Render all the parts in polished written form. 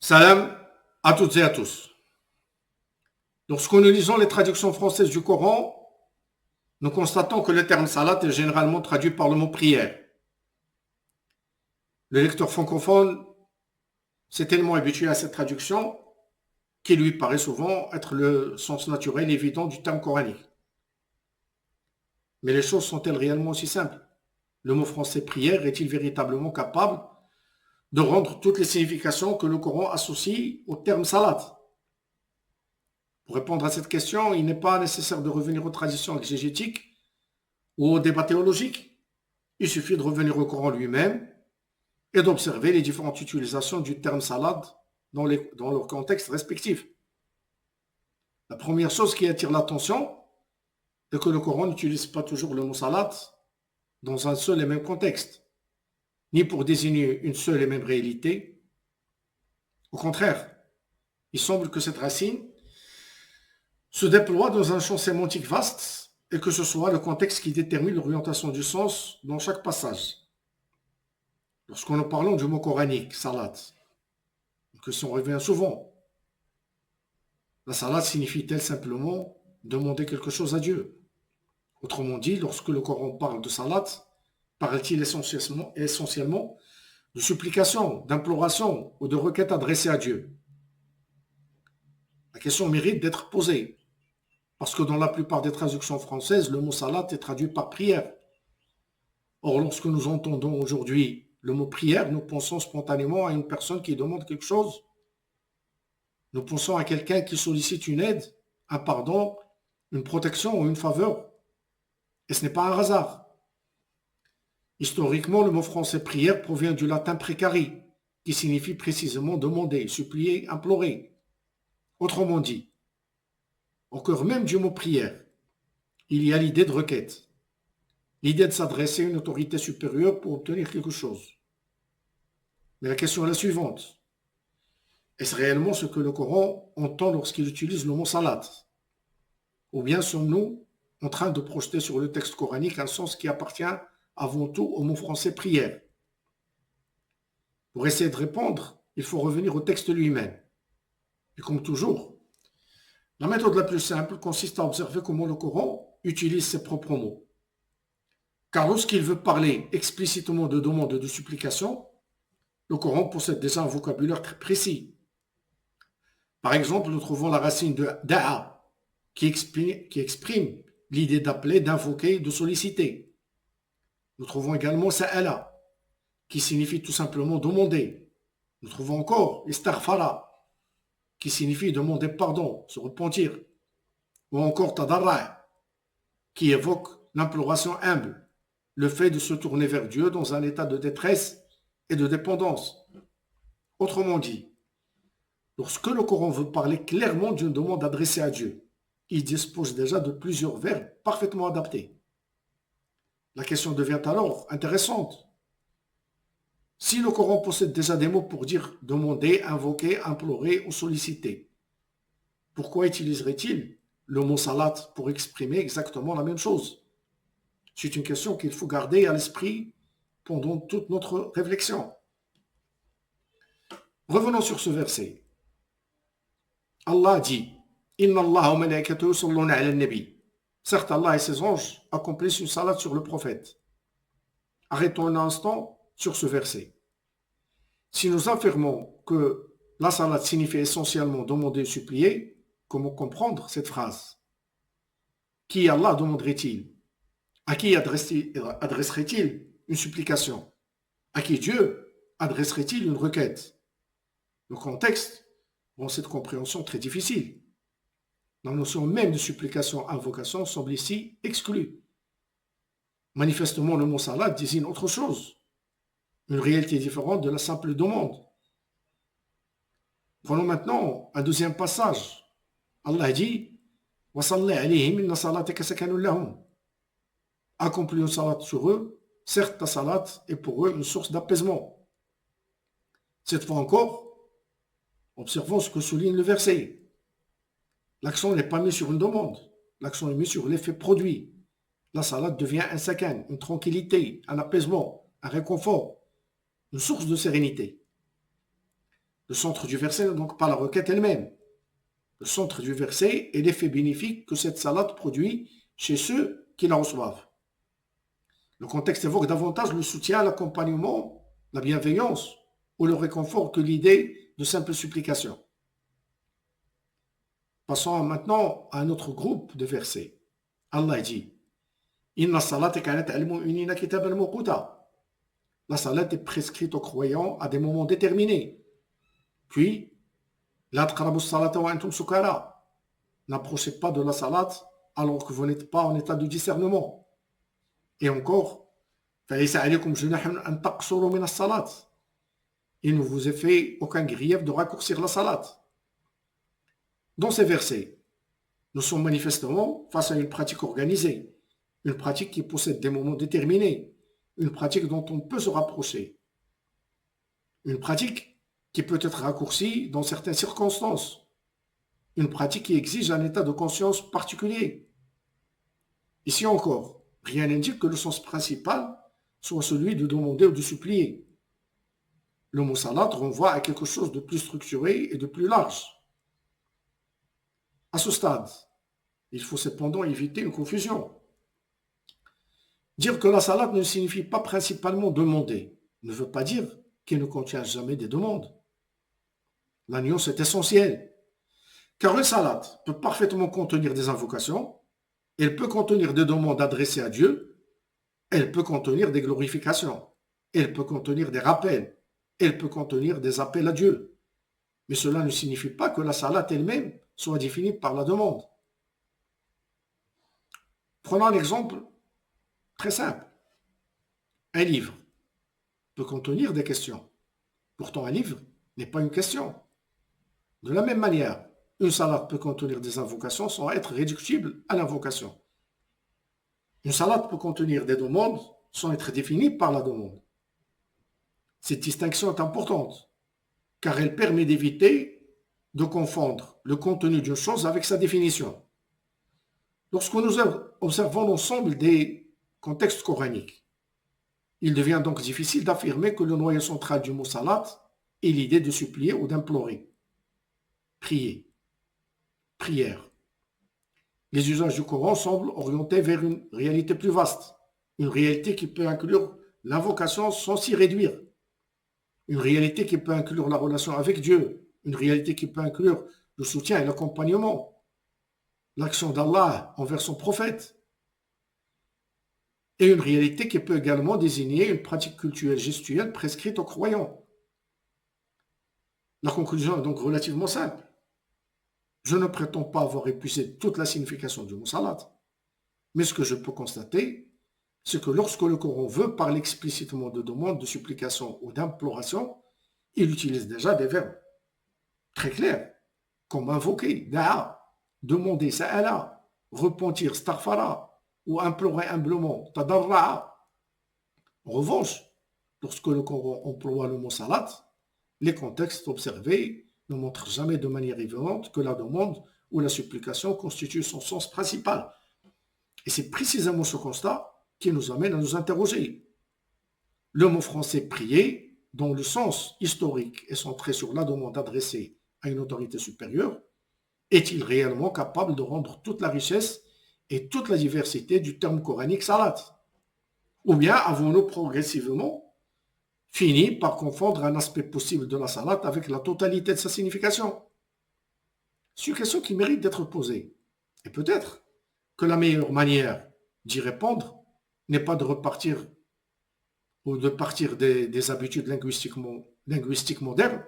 Salam à toutes et à tous. Lorsque nous lisons les traductions françaises du Coran, nous constatons que le terme salat est généralement traduit par le mot prière. Le lecteur francophone s'est tellement habitué à cette traduction qu'il lui paraît souvent être le sens naturel et évident du terme coranique. Mais les choses sont-elles réellement aussi simples? Le mot français prière est-il véritablement capable de rendre toutes les significations que le Coran associe au terme salat? Pour répondre à cette question, il n'est pas nécessaire de revenir aux traditions exégétiques ou aux débats théologiques. Il suffit de revenir au Coran lui-même et d'observer les différentes utilisations du terme salade dans leur contexte respectif. La première chose qui attire l'attention est que le Coran n'utilise pas toujours le mot salade dans un seul et même contexte, ni pour désigner une seule et même réalité. Au contraire, il semble que cette racine se déploie dans un champ sémantique vaste et que ce soit le contexte qui détermine l'orientation du sens dans chaque passage. Lorsque nous parlons du mot coranique, salat, une question revient souvent. La salat signifie-t-elle simplement demander quelque chose à Dieu? Autrement dit, lorsque le Coran parle de salat, parle-t-il essentiellement de supplication, d'imploration ou de requête adressée à Dieu? La question mérite d'être posée, parce que dans la plupart des traductions françaises, le mot salat est traduit par prière. Or, lorsque nous entendons aujourd'hui le mot prière, nous pensons spontanément à une personne qui demande quelque chose. Nous pensons à quelqu'un qui sollicite une aide, un pardon, une protection ou une faveur. Et ce n'est pas un hasard. Historiquement, le mot français prière provient du latin precari, qui signifie précisément demander, supplier, implorer. Autrement dit, au cœur même du mot prière, il y a l'idée de requête, l'idée de s'adresser à une autorité supérieure pour obtenir quelque chose. Mais la question est la suivante. Est-ce réellement ce que le Coran entend lorsqu'il utilise le mot salat? Ou bien sommes-nous en train de projeter sur le texte coranique un sens qui appartient avant tout au mot français prière? Pour essayer de répondre, il faut revenir au texte lui-même. Et comme toujours, la méthode la plus simple consiste à observer comment le Coran utilise ses propres mots. Car lorsqu'il veut parler explicitement de demande et de supplication, le Coran possède déjà un vocabulaire très précis. Par exemple, nous trouvons la racine de da'a, qui exprime l'idée d'appeler, d'invoquer, de solliciter. Nous trouvons également sa'ala, qui signifie tout simplement demander. Nous trouvons encore istaghfara, qui signifie demander pardon, se repentir. Ou encore tadarra, qui évoque l'imploration humble, le fait de se tourner vers Dieu dans un état de détresse et de dépendance. Autrement dit, lorsque le Coran veut parler clairement d'une demande adressée à Dieu, il dispose déjà de plusieurs verbes parfaitement adaptés. La question devient alors intéressante. Si le Coran possède déjà des mots pour dire demander, invoquer, implorer ou solliciter, pourquoi utiliserait-il le mot salat pour exprimer exactement la même chose? C'est une question qu'il faut garder à l'esprit pendant toute notre réflexion. Revenons sur ce verset. Allah dit Inna Allah wa malaikatahu yusalluna ala nabi. Certes, Allah et ses anges accomplissent une salade sur le prophète. Arrêtons un instant sur ce verset. Si nous affirmons que la salade signifie essentiellement demander et supplier, comment comprendre cette phrase? Qui Allah demanderait-il? À qui adresserait-il une supplication? À qui Dieu adresserait-il une requête? Le contexte rend cette compréhension très difficile. La notion même de supplication-invocation semble ici exclue. Manifestement, le mot salat désigne autre chose, une réalité différente de la simple demande. Prenons maintenant un deuxième passage. Allah dit وَصَلِّ عَلَيْهِمْ إِنَّ صَلَاتَكَ سَكَنٌ لَهُمْ. Accomplis une salat sur eux, certes ta salat est pour eux une source d'apaisement. Cette fois encore, observons ce que souligne le verset. L'accent n'est pas mis sur une demande, l'accent est mis sur l'effet produit. La salade devient un sakan, une tranquillité, un apaisement, un réconfort, une source de sérénité. Le centre du verset n'est donc pas la requête elle-même. Le centre du verset est l'effet bénéfique que cette salade produit chez ceux qui la reçoivent. Le contexte évoque davantage le soutien, l'accompagnement, la bienveillance ou le réconfort que l'idée de simple supplication. Passons maintenant à un autre groupe de versets. Allah dit Inna salat kanat al-mu'minina kitaban mawquta. La salat est prescrite aux croyants à des moments déterminés. Puis, la taqrabu salata wa antum sukara. N'approchez pas de la salat alors que vous n'êtes pas en état de discernement. Et encore, فَلَيْسَ عَلَيْكُمْ جُنَاحٌ أَن تَقْصُرُوا مِنَ الصَّلَاةِ. Il ne vous est fait aucun grief de raccourcir la salat. Dans ces versets, nous sommes manifestement face à une pratique organisée, une pratique qui possède des moments déterminés, une pratique dont on peut se rapprocher, une pratique qui peut être raccourcie dans certaines circonstances, une pratique qui exige un état de conscience particulier. Ici encore, rien n'indique que le sens principal soit celui de demander ou de supplier. Le mot salat renvoie à quelque chose de plus structuré et de plus large. À ce stade, il faut cependant éviter une confusion. Dire que la salat ne signifie pas principalement demander ne veut pas dire qu'il ne contient jamais des demandes. La nuance est essentielle, car une salat peut parfaitement contenir des invocations, elle peut contenir des demandes adressées à Dieu, elle peut contenir des glorifications, elle peut contenir des rappels, elle peut contenir des appels à Dieu. Mais cela ne signifie pas que la salat elle-même soit définie par la demande. Prenons un exemple très simple. Un livre peut contenir des questions. Pourtant, un livre n'est pas une question. De la même manière, une salade peut contenir des invocations sans être réductible à l'invocation. Une salade peut contenir des demandes sans être définie par la demande. Cette distinction est importante, car elle permet d'éviter de confondre le contenu d'une chose avec sa définition. Lorsque nous observons l'ensemble des contextes coraniques, il devient donc difficile d'affirmer que le noyau central du mot salat est l'idée de supplier ou d'implorer. Prier. Prière. Les usages du Coran semblent orientés vers une réalité plus vaste, une réalité qui peut inclure l'invocation sans s'y réduire, une réalité qui peut inclure la relation avec Dieu, une réalité qui peut inclure le soutien et l'accompagnement, l'action d'Allah envers son prophète, et une réalité qui peut également désigner une pratique culturelle gestuelle prescrite aux croyants. La conclusion est donc relativement simple. Je ne prétends pas avoir épuisé toute la signification du mot salat, mais ce que je peux constater, c'est que lorsque le Coran veut parler explicitement de demande, de supplication ou d'imploration, il utilise déjà des verbes très clairs, comme invoquer, da'a, demander, sa'ala, repentir, starfara, ou implorer humblement, tadarra'a. En revanche, lorsque le Coran emploie le mot salat, les contextes observés ne montrent jamais de manière évidente que la demande ou la supplication constitue son sens principal. Et c'est précisément ce constat qui nous amène à nous interroger. Le mot français prier, dont le sens historique est centré sur la demande adressée à une autorité supérieure, est-il réellement capable de rendre toute la richesse et toute la diversité du terme coranique salat? Ou bien avons-nous progressivement fini par confondre un aspect possible de la salat avec la totalité de sa signification? C'est une question qui mérite d'être posée. Et peut-être que la meilleure manière d'y répondre n'est pas de repartir ou de partir des habitudes linguistiques modernes,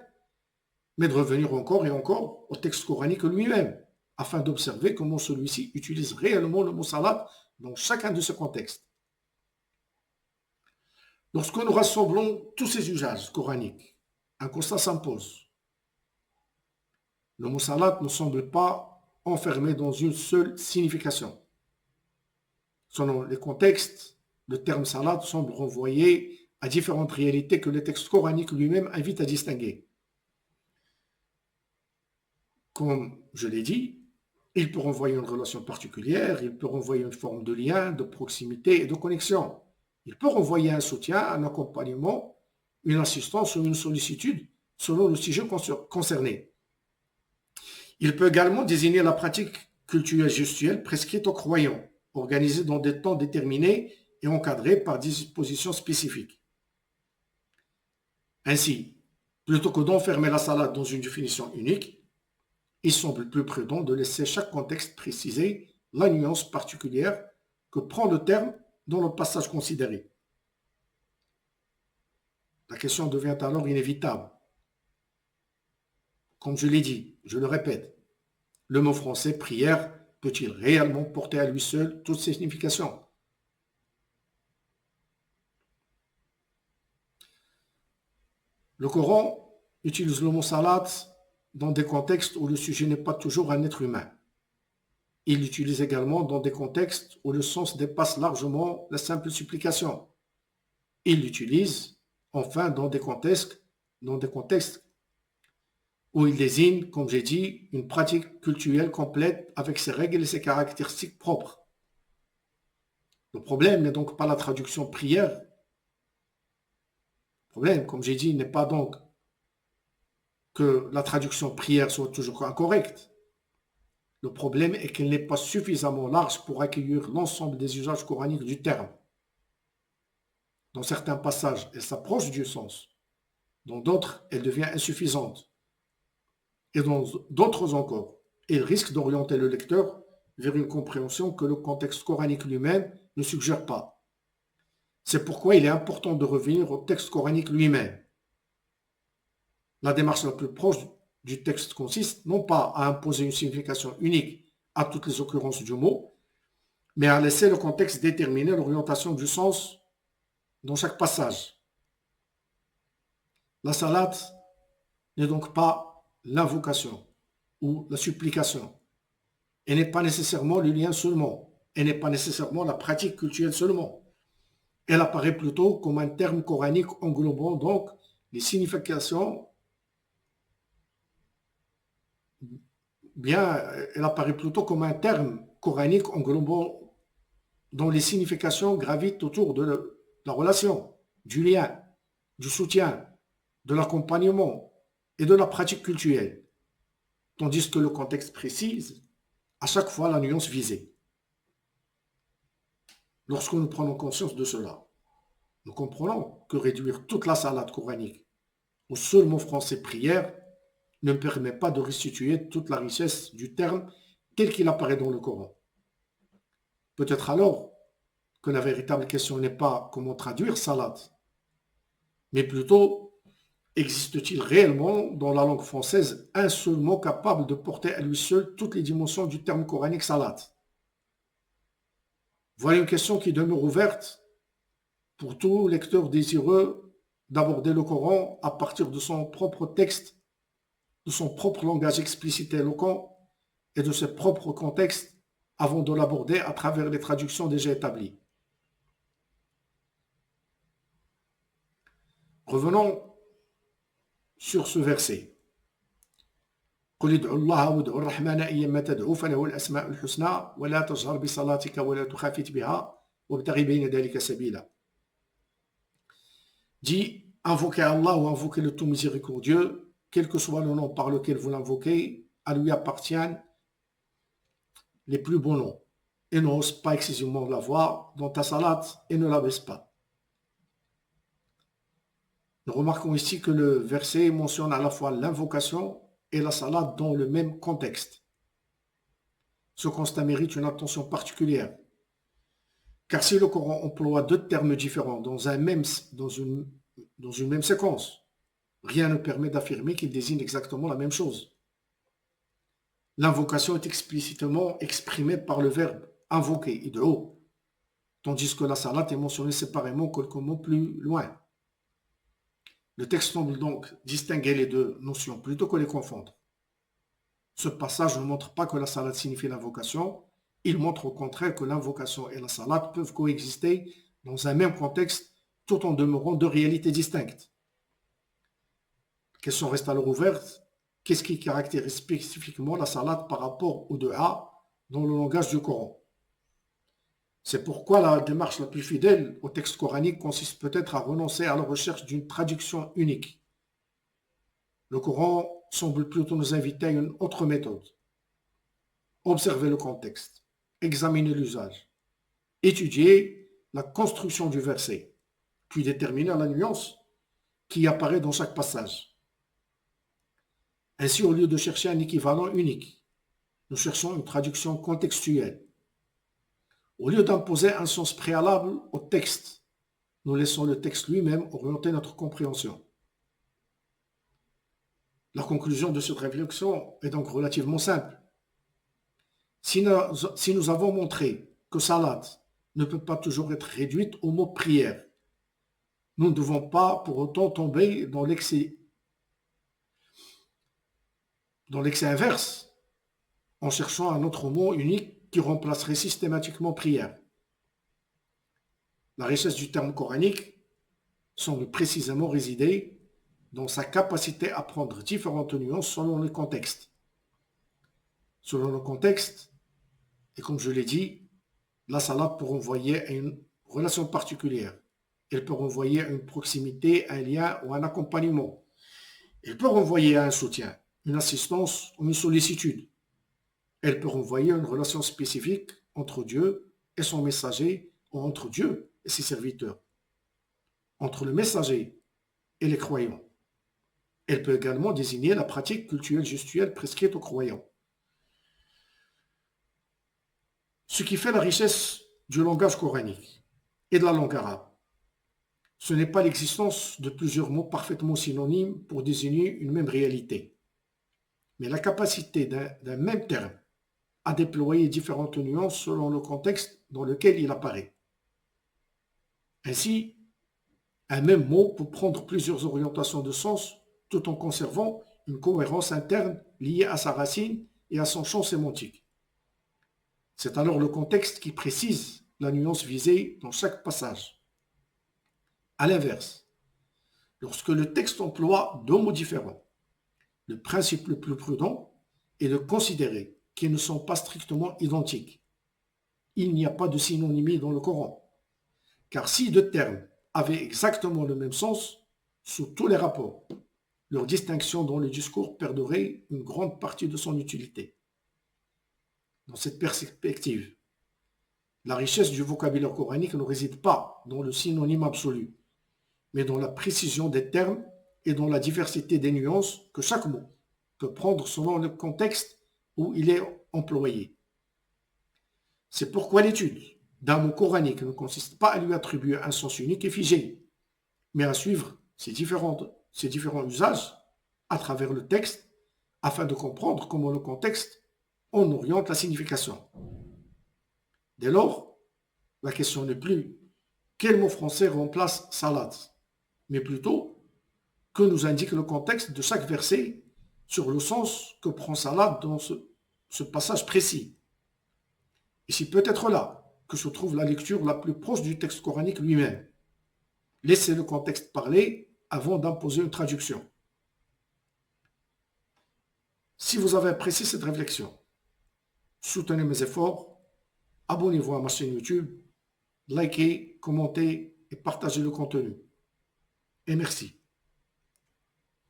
mais de revenir encore et encore au texte coranique lui-même, afin d'observer comment celui-ci utilise réellement le mot salat dans chacun de ces contextes. Lorsque nous rassemblons tous ces usages coraniques, un constat s'impose. Le mot salat ne semble pas enfermé dans une seule signification. Selon les contextes, le terme salat semble renvoyer à différentes réalités que le texte coranique lui-même invite à distinguer. Comme je l'ai dit, il peut renvoyer une relation particulière, il peut renvoyer une forme de lien, de proximité et de connexion. Il peut renvoyer un soutien, un accompagnement, une assistance ou une sollicitude selon le sujet concerné. Il peut également désigner la pratique culturelle gestuelle prescrite aux croyants, organisée dans des temps déterminés et encadrée par des dispositions spécifiques. Ainsi, plutôt que d'enfermer la salade dans une définition unique, il semble plus prudent de laisser chaque contexte préciser la nuance particulière que prend le terme dans le passage considéré. La question devient alors inévitable. Comme je l'ai dit, je le répète, le mot français prière peut-il réellement porter à lui seul toute signification? Le Coran utilise le mot salat dans des contextes où le sujet n'est pas toujours un être humain. Il l'utilise également dans des contextes où le sens dépasse largement la simple supplication. Il l'utilise enfin dans des contextes où il désigne, comme j'ai dit, une pratique culturelle complète avec ses règles et ses caractéristiques propres. Le problème n'est donc pas la traduction prière. Le problème, comme j'ai dit, n'est pas donc que la traduction prière soit toujours incorrecte. Le problème est qu'elle n'est pas suffisamment large pour accueillir l'ensemble des usages coraniques du terme. Dans certains passages, elle s'approche du sens. Dans d'autres, elle devient insuffisante. Et dans d'autres encore, elle risque d'orienter le lecteur vers une compréhension que le contexte coranique lui-même ne suggère pas. C'est pourquoi il est important de revenir au texte coranique lui-même. La démarche la plus proche du texte consiste non pas à imposer une signification unique à toutes les occurrences du mot, mais à laisser le contexte déterminer l'orientation du sens dans chaque passage. La salate n'est donc pas l'invocation ou la supplication. Elle n'est pas nécessairement le lien seulement. Elle n'est pas nécessairement la pratique culturelle seulement. Elle apparaît plutôt comme un terme coranique englobant donc les significations elle apparaît plutôt comme un terme coranique englobant dont les significations gravitent autour de la relation, du lien, du soutien, de l'accompagnement et de la pratique culturelle, tandis que le contexte précise à chaque fois la nuance visée. Lorsque nous prenons conscience de cela, nous comprenons que réduire toute la salade coranique au seul mot français prière ne permet pas de restituer toute la richesse du terme tel qu'il apparaît dans le Coran. Peut-être alors que la véritable question n'est pas comment traduire salat, mais plutôt existe-t-il réellement dans la langue française un seul mot capable de porter à lui seul toutes les dimensions du terme coranique salat? Voilà une question qui demeure ouverte pour tout lecteur désireux d'aborder le Coran à partir de son propre texte, de son propre langage explicite et éloquent et de ses propres contextes avant de l'aborder à travers les traductions déjà établies. Revenons sur ce verset. قل ادعوا الله وادعوا الرحمن أيما تدعوا فله الأسماء الحسنى ولا تجهر بصلاتك ولا تخافت بها وابتغ بين ذلك سبيلا. Dit, invoquez Allah ou invoquez le tout miséricordieux, quel que soit le nom par lequel vous l'invoquez, à lui appartiennent les plus bons noms. Et ne hausse pas excessivement la voix dans ta salat et ne la baisse pas. Nous remarquons ici que le verset mentionne à la fois l'invocation et la salat dans le même contexte. Ce constat mérite une attention particulière. Car si le Coran emploie deux termes différents dans une même séquence, rien ne permet d'affirmer qu'ils désignent exactement la même chose. L'invocation est explicitement exprimée par le verbe invoquer, id'u, tandis que la salat est mentionnée séparément quelques mots plus loin. Le texte semble donc distinguer les deux notions plutôt que les confondre. Ce passage ne montre pas que la salat signifie l'invocation, il montre au contraire que l'invocation et la salat peuvent coexister dans un même contexte tout en demeurant deux réalités distinctes. La question reste alors ouverte. Qu'est-ce qui caractérise spécifiquement la salat par rapport au dua dans le langage du Coran? C'est pourquoi la démarche la plus fidèle au texte coranique consiste peut-être à renoncer à la recherche d'une traduction unique. Le Coran semble plutôt nous inviter à une autre méthode. Observer le contexte, examiner l'usage, étudier la construction du verset, puis déterminer la nuance qui apparaît dans chaque passage. Ainsi, au lieu de chercher un équivalent unique, nous cherchons une traduction contextuelle. Au lieu d'imposer un sens préalable au texte, nous laissons le texte lui-même orienter notre compréhension. La conclusion de cette réflexion est donc relativement simple. Si nous avons montré que salat ne peut pas toujours être réduite au mot prière, nous ne devons pas pour autant tomber dans l'excès inverse en cherchant un autre mot unique qui remplacerait systématiquement prière. La richesse du terme coranique semble précisément résider dans sa capacité à prendre différentes nuances selon le contexte. Selon le contexte, et comme je l'ai dit, la salade peut renvoyer à une relation particulière. Elle peut renvoyer à une proximité, un lien ou un accompagnement. Elle peut renvoyer à un soutien, une assistance ou une sollicitude. Elle peut renvoyer à une relation spécifique entre Dieu et son messager ou entre Dieu et ses serviteurs, entre le messager et les croyants. Elle peut également désigner la pratique cultuelle gestuelle prescrite aux croyants. Ce qui fait la richesse du langage coranique et de la langue arabe, ce n'est pas l'existence de plusieurs mots parfaitement synonymes pour désigner une même réalité, mais la capacité d'un même terme à déployer différentes nuances selon le contexte dans lequel il apparaît. Ainsi, un même mot peut prendre plusieurs orientations de sens tout en conservant une cohérence interne liée à sa racine et à son champ sémantique. C'est alors le contexte qui précise la nuance visée dans chaque passage. À l'inverse, lorsque le texte emploie deux mots différents, le principe le plus prudent est de considérer qu'ils ne sont pas strictement identiques. Il n'y a pas de synonymie dans le Coran, car si deux termes avaient exactement le même sens, sous tous les rapports, leur distinction dans le discours perderait une grande partie de son utilité. Dans cette perspective, la richesse du vocabulaire coranique ne réside pas dans le synonyme absolu, mais dans la précision des termes et dans la diversité des nuances que chaque mot peut prendre selon le contexte où il est employé. C'est pourquoi l'étude d'un mot coranique ne consiste pas à lui attribuer un sens unique et figé, mais à suivre ses différents usages à travers le texte afin de comprendre comment le contexte en oriente la signification. Dès lors, la question n'est plus quel mot français remplace salade, mais plutôt que nous indique le contexte de chaque verset sur le sens que prend salade dans ce passage précis. Et c'est peut-être là que se trouve la lecture la plus proche du texte coranique lui-même. Laissez le contexte parler avant d'imposer une traduction. Si vous avez apprécié cette réflexion, soutenez mes efforts, abonnez-vous à ma chaîne YouTube, likez, commentez et partagez le contenu. Et merci.